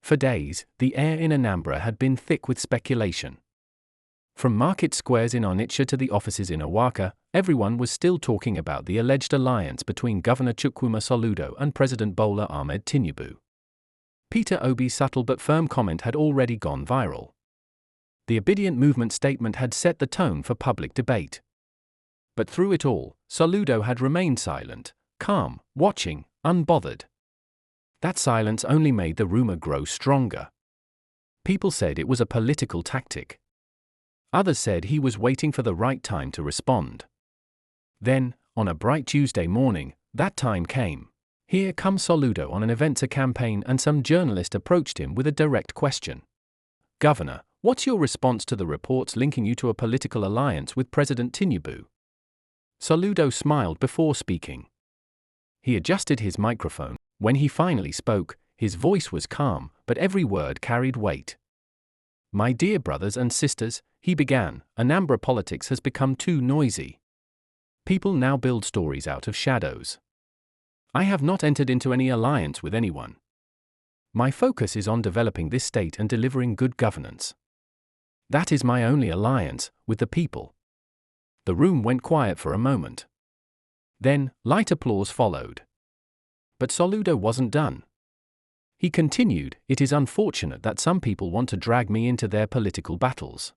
For days, the air in Anambra had been thick with speculation. From market squares in Onitsha to the offices in Awka, everyone was still talking about the alleged alliance between Governor Chukwuma Soludo and President Bola Ahmed Tinubu. Peter Obi's subtle but firm comment had already gone viral. The Obidient Movement statement had set the tone for public debate. But through it all, Soludo had remained silent, calm, watching, unbothered. That silence only made the rumor grow stronger. People said it was a political tactic. Others said he was waiting for the right time to respond. Then, on a bright Tuesday morning, that time came. Here comes Soludo on an Aventsa campaign, and some journalist approached him with a direct question. "Governor, what's your response to the reports linking you to a political alliance with President Tinubu?" Soludo smiled before speaking. He adjusted his microphone. When he finally spoke, his voice was calm, but every word carried weight. "My dear brothers and sisters," he began, "Anambra politics has become too noisy. People now build stories out of shadows. I have not entered into any alliance with anyone. My focus is on developing this state and delivering good governance. That is my only alliance, with the people." The room went quiet for a moment. Then, light applause followed. But Soludo wasn't done. He continued, "It is unfortunate that some people want to drag me into their political battles.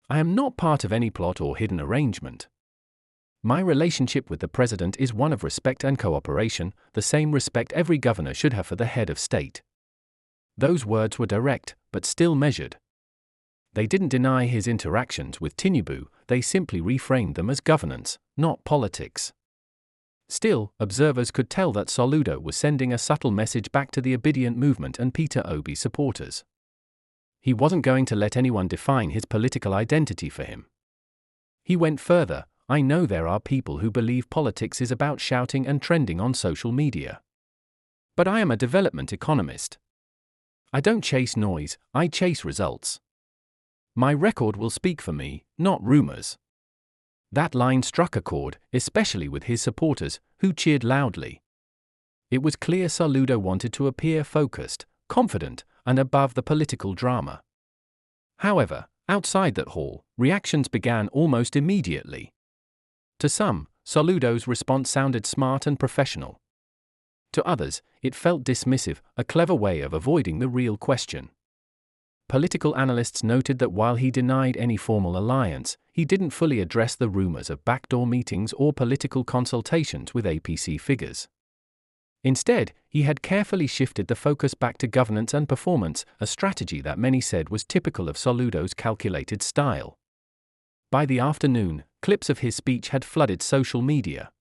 I am not part of any plot or hidden arrangement. My relationship with the president is one of respect and cooperation, the same respect every governor should have for the head of state." Those words were direct, but still measured. They didn't deny his interactions with Tinubu, they simply reframed them as governance, not politics. Still, observers could tell that Soludo was sending a subtle message back to the Obidient Movement and Peter Obi supporters. He wasn't going to let anyone define his political identity for him. He went further. "I know there are people who believe politics is about shouting and trending on social media. But I am a development economist. I don't chase noise, I chase results. My record will speak for me, not rumors." That line struck a chord, especially with his supporters, who cheered loudly. It was clear Soludo wanted to appear focused, confident, and above the political drama. However, outside that hall, reactions began almost immediately. To some, Soludo's response sounded smart and professional. To others, it felt dismissive, a clever way of avoiding the real question. Political analysts noted that while he denied any formal alliance, he didn't fully address the rumors of backdoor meetings or political consultations with APC figures. Instead, he had carefully shifted the focus back to governance and performance, a strategy that many said was typical of Soludo's calculated style. By the afternoon, clips of his speech had flooded social media.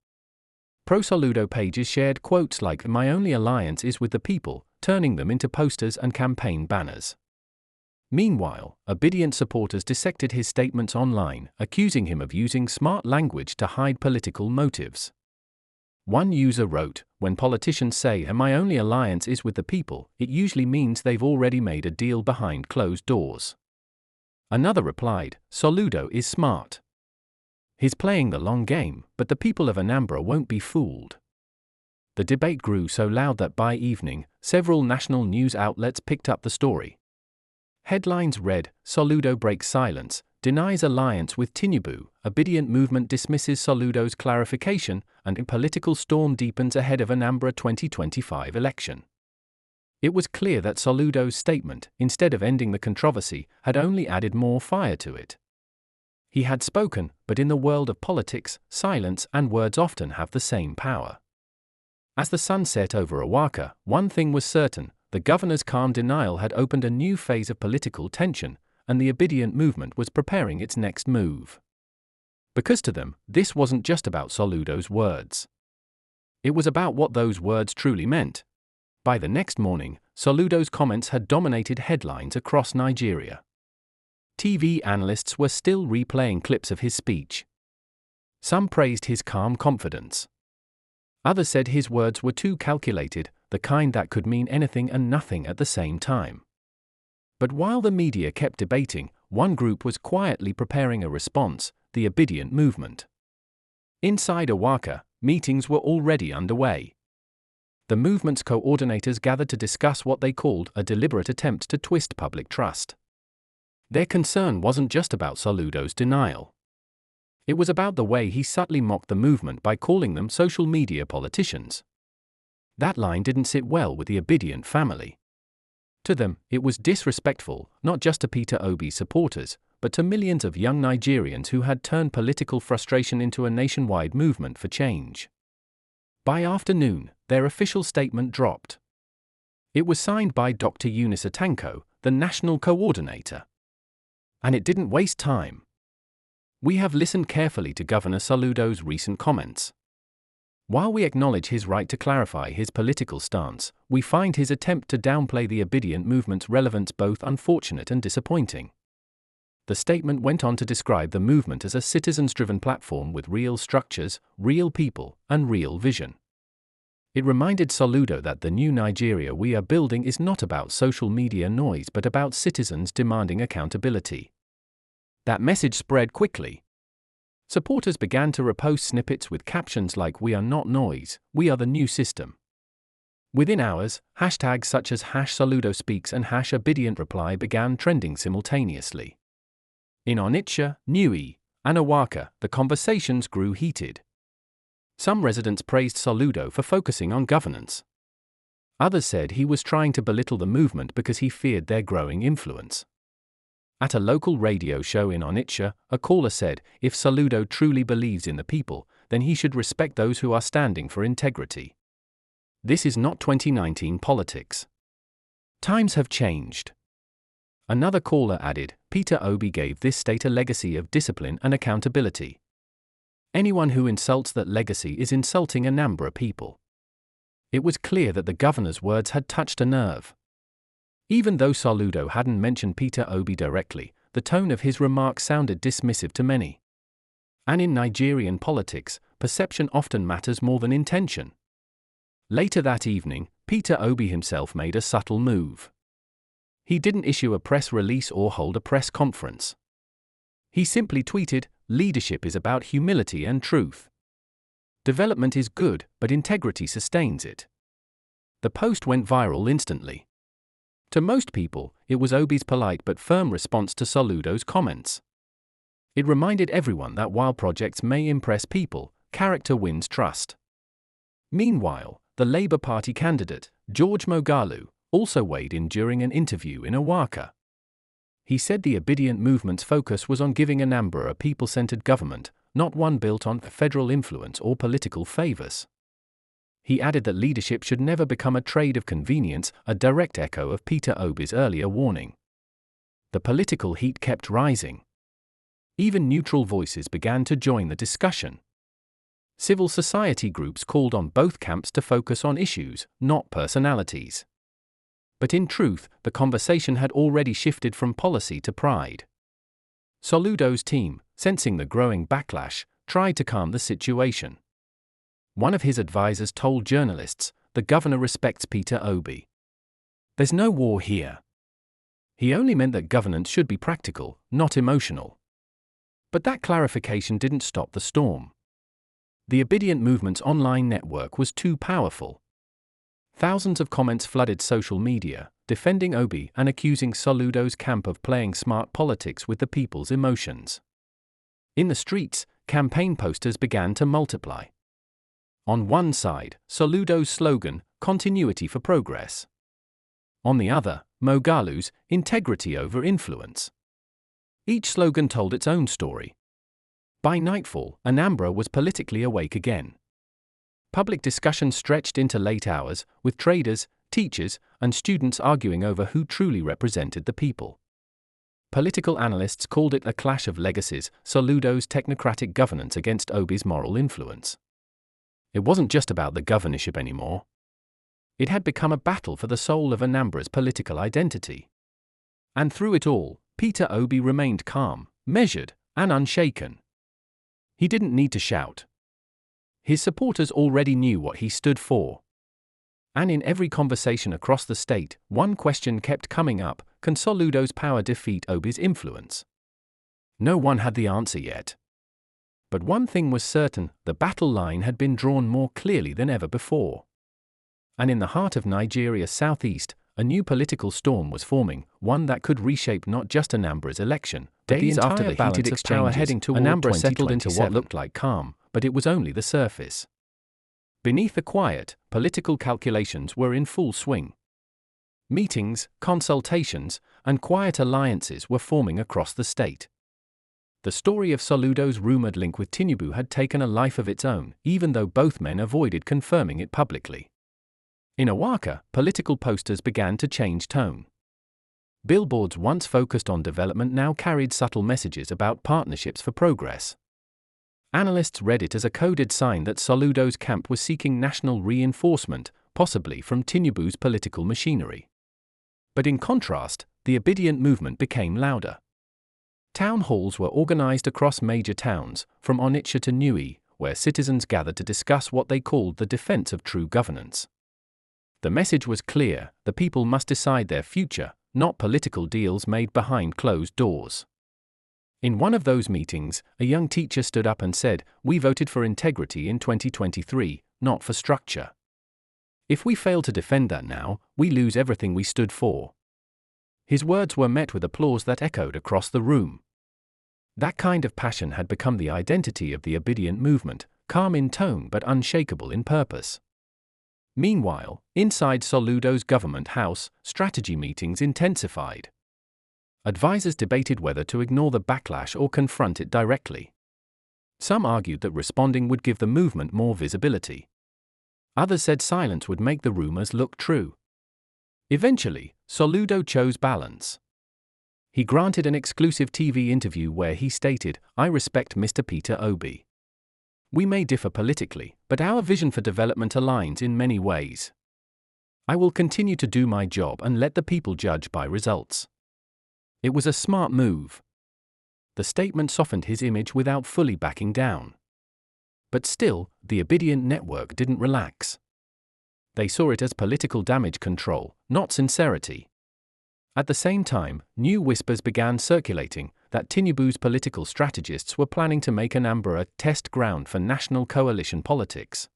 Pro-Soludo pages shared quotes like "My only alliance is with the people," turning them into posters and campaign banners. Meanwhile, Obidient supporters dissected his statements online, accusing him of using smart language to hide political motives. One user wrote, "When politicians say my only alliance is with the people, it usually means they've already made a deal behind closed doors." Another replied, "Soludo is smart. He's playing the long game, but the people of Anambra won't be fooled." The debate grew so loud that by evening, several national news outlets picked up the story. Headlines read, "Soludo breaks silence, denies alliance with Tinubu, Obidient Movement dismisses Soludo's clarification, and a political storm deepens ahead of Anambra 2025 election." It was clear that Soludo's statement, instead of ending the controversy, had only added more fire to it. He had spoken, but in the world of politics, silence and words often have the same power. As the sun set over Awka, one thing was certain: the governor's calm denial had opened a new phase of political tension, and the Obidient Movement was preparing its next move. Because to them, this wasn't just about Soludo's words. It was about what those words truly meant. By the next morning, Soludo's comments had dominated headlines across Nigeria. TV analysts were still replaying clips of his speech. Some praised his calm confidence. Others said his words were too calculated, the kind that could mean anything and nothing at the same time. But while the media kept debating, one group was quietly preparing a response: the Obidient Movement. Inside Awka, meetings were already underway. The movement's coordinators gathered to discuss what they called a deliberate attempt to twist public trust. Their concern wasn't just about Soludo's denial. It was about the way he subtly mocked the movement by calling them social media politicians. That line didn't sit well with the Obidient family. To them, it was disrespectful, not just to Peter Obi's supporters, but to millions of young Nigerians who had turned political frustration into a nationwide movement for change. By afternoon, their official statement dropped. It was signed by Dr. Eunice Atanko, the national coordinator. And it didn't waste time. We have listened carefully to Governor Soludo's recent comments. While we acknowledge his right to clarify his political stance, we find his attempt to downplay the Obidient movement's relevance both unfortunate and disappointing. The statement went on to describe the movement as a citizens-driven platform with real structures, real people, and real vision. It reminded Soludo that the new Nigeria we are building is not about social media noise but about citizens demanding accountability. That message spread quickly. Supporters began to repost snippets with captions like "We are not noise, we are the new system." Within hours, hashtags such as #SoludoSpeaks and #ObidientReply began trending simultaneously. In Onitsha, Nnewi, and Awka, the conversations grew heated. Some residents praised Soludo for focusing on governance. Others said he was trying to belittle the movement because he feared their growing influence. At a local radio show in Onitsha, a caller said, if Soludo truly believes in the people, then he should respect those who are standing for integrity. This is not 2019 politics. Times have changed. Another caller added, Peter Obi gave this state a legacy of discipline and accountability. Anyone who insults that legacy is insulting Anambra people. It was clear that the governor's words had touched a nerve. Even though Soludo hadn't mentioned Peter Obi directly, the tone of his remarks sounded dismissive to many. And in Nigerian politics, perception often matters more than intention. Later that evening, Peter Obi himself made a subtle move. He didn't issue a press release or hold a press conference. He simply tweeted, "Leadership is about humility and truth. Development is good, but integrity sustains it." The post went viral instantly. To most people, it was Obi's polite but firm response to Soludo's comments. It reminded everyone that while projects may impress people, character wins trust. Meanwhile, the Labour Party candidate, George Moghalu, also weighed in during an interview in Awka. He said the Obidient movement's focus was on giving Anambra a people-centered government, not one built on federal influence or political favors. He added that leadership should never become a trade of convenience, a direct echo of Peter Obi's earlier warning. The political heat kept rising. Even neutral voices began to join the discussion. Civil society groups called on both camps to focus on issues, not personalities. But in truth, the conversation had already shifted from policy to pride. Soludo's team, sensing the growing backlash, tried to calm the situation. One of his advisors told journalists, "The governor respects Peter Obi. There's no war here." He only meant that governance should be practical, not emotional. But that clarification didn't stop the storm. The Obidient movement's online network was too powerful. Thousands of comments flooded social media, defending Obi and accusing Soludo's camp of playing smart politics with the people's emotions. In the streets, campaign posters began to multiply. On one side, Soludo's slogan, "Continuity for Progress." On the other, Moghalu's, "Integrity over Influence." Each slogan told its own story. By nightfall, Anambra was politically awake again. Public discussion stretched into late hours, with traders, teachers, and students arguing over who truly represented the people. Political analysts called it a clash of legacies, Soludo's technocratic governance against Obi's moral influence. It wasn't just about the governorship anymore. It had become a battle for the soul of Anambra's political identity. And through it all, Peter Obi remained calm, measured, and unshaken. He didn't need to shout. His supporters already knew what he stood for. And in every conversation across the state, one question kept coming up: can Soludo's power defeat Obi's influence? No one had the answer yet. But one thing was certain: the battle line had been drawn more clearly than ever before. And in the heart of Nigeria's southeast, a new political storm was forming, one that could reshape not just Anambra's election, but Days the after entire the balance heated of power exchanges, heading toward Anambra settled into what 2027. looked like calm, But it was only the surface. Beneath the quiet, political calculations were in full swing. Meetings, consultations, and quiet alliances were forming across the state. The story of Soludo's rumored link with Tinubu had taken a life of its own, even though both men avoided confirming it publicly. In Awka, political posters began to change tone. Billboards once focused on development now carried subtle messages about partnerships for progress. Analysts read it as a coded sign that Soludo's camp was seeking national reinforcement, possibly from Tinubu's political machinery. But in contrast, the Obidient movement became louder. Town halls were organized across major towns, from Onitsha to Nnewi, where citizens gathered to discuss what they called the defense of true governance. The message was clear: the people must decide their future, not political deals made behind closed doors. In one of those meetings, a young teacher stood up and said, "We voted for integrity in 2023, not for structure. If we fail to defend that now, we lose everything we stood for." His words were met with applause that echoed across the room. That kind of passion had become the identity of the Obidient movement, calm in tone but unshakable in purpose. Meanwhile, inside Soludo's government house, strategy meetings intensified. Advisors debated whether to ignore the backlash or confront it directly. Some argued that responding would give the movement more visibility. Others said silence would make the rumors look true. Eventually, Soludo chose balance. He granted an exclusive TV interview where he stated, "I respect Mr. Peter Obi. We may differ politically, but our vision for development aligns in many ways. I will continue to do my job and let the people judge by results." It was a smart move. The statement softened his image without fully backing down. But still, the Obidient network didn't relax. They saw it as political damage control, not sincerity. At the same time, new whispers began circulating that Tinubu's political strategists were planning to make Anambra a test ground for national coalition politics.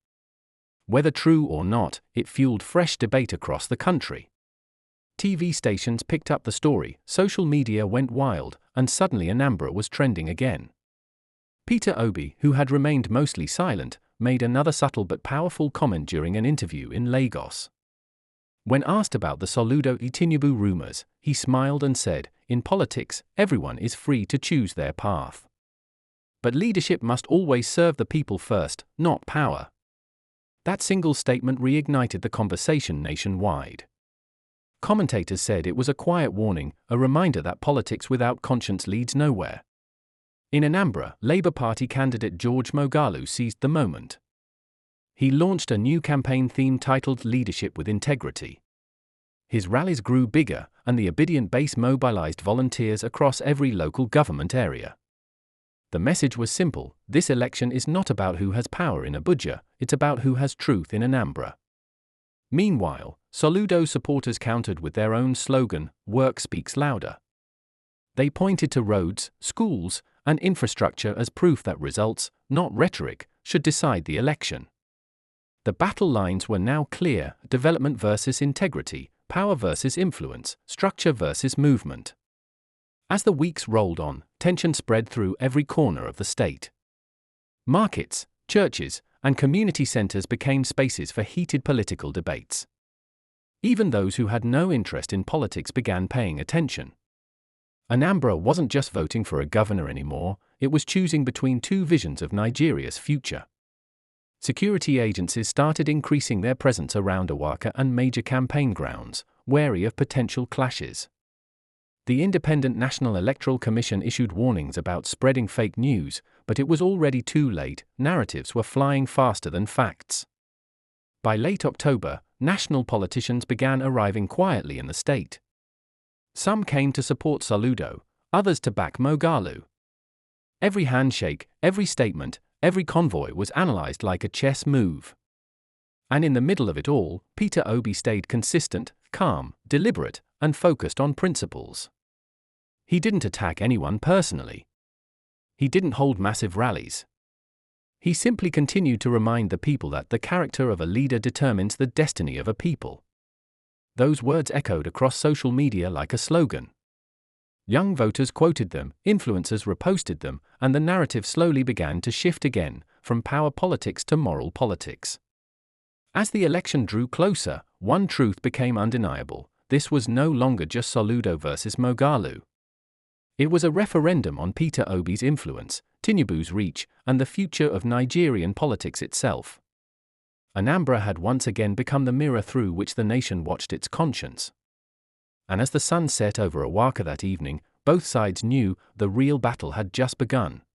Whether true or not, it fueled fresh debate across the country. TV stations picked up the story, social media went wild, and suddenly Anambra was trending again. Peter Obi, who had remained mostly silent, made another subtle but powerful comment during an interview in Lagos. When asked about the Soludo-Tinubu rumors, he smiled and said, "In politics, everyone is free to choose their path. But leadership must always serve the people first, not power." That single statement reignited the conversation nationwide. Commentators said it was a quiet warning, a reminder that politics without conscience leads nowhere. In Anambra, Labour Party candidate George Moghalu seized the moment. He launched a new campaign theme titled "Leadership with Integrity." His rallies grew bigger, and the Obidient base mobilized volunteers across every local government area. The message was simple: this election is not about who has power in Abuja, it's about who has truth in Anambra. Meanwhile, Soludo supporters countered with their own slogan, "Work speaks louder." They pointed to roads, schools, and infrastructure as proof that results, not rhetoric, should decide the election. The battle lines were now clear: development versus integrity, power versus influence, structure versus movement. As the weeks rolled on, tension spread through every corner of the state. Markets, churches, and community centers became spaces for heated political debates. Even those who had no interest in politics began paying attention. Anambra wasn't just voting for a governor anymore, it was choosing between two visions of Nigeria's future. Security agencies started increasing their presence around Awka and major campaign grounds, wary of potential clashes. The Independent National Electoral Commission issued warnings about spreading fake news, but it was already too late. Narratives were flying faster than facts. By late October, national politicians began arriving quietly in the state. Some came to support Soludo, others to back Moghalu. Every handshake, every statement, every convoy was analyzed like a chess move. And in the middle of it all, Peter Obi stayed consistent, calm, deliberate, and focused on principles. He didn't attack anyone personally. He didn't hold massive rallies. He simply continued to remind the people that the character of a leader determines the destiny of a people. Those words echoed across social media like a slogan. Young voters quoted them, influencers reposted them, and the narrative slowly began to shift again, from power politics to moral politics. As the election drew closer, one truth became undeniable: this was no longer just Soludo versus Moghalu. It was a referendum on Peter Obi's influence, Tinubu's reach, and the future of Nigerian politics itself. Anambra had once again become the mirror through which the nation watched its conscience. And as the sun set over Awka that evening, both sides knew the real battle had just begun.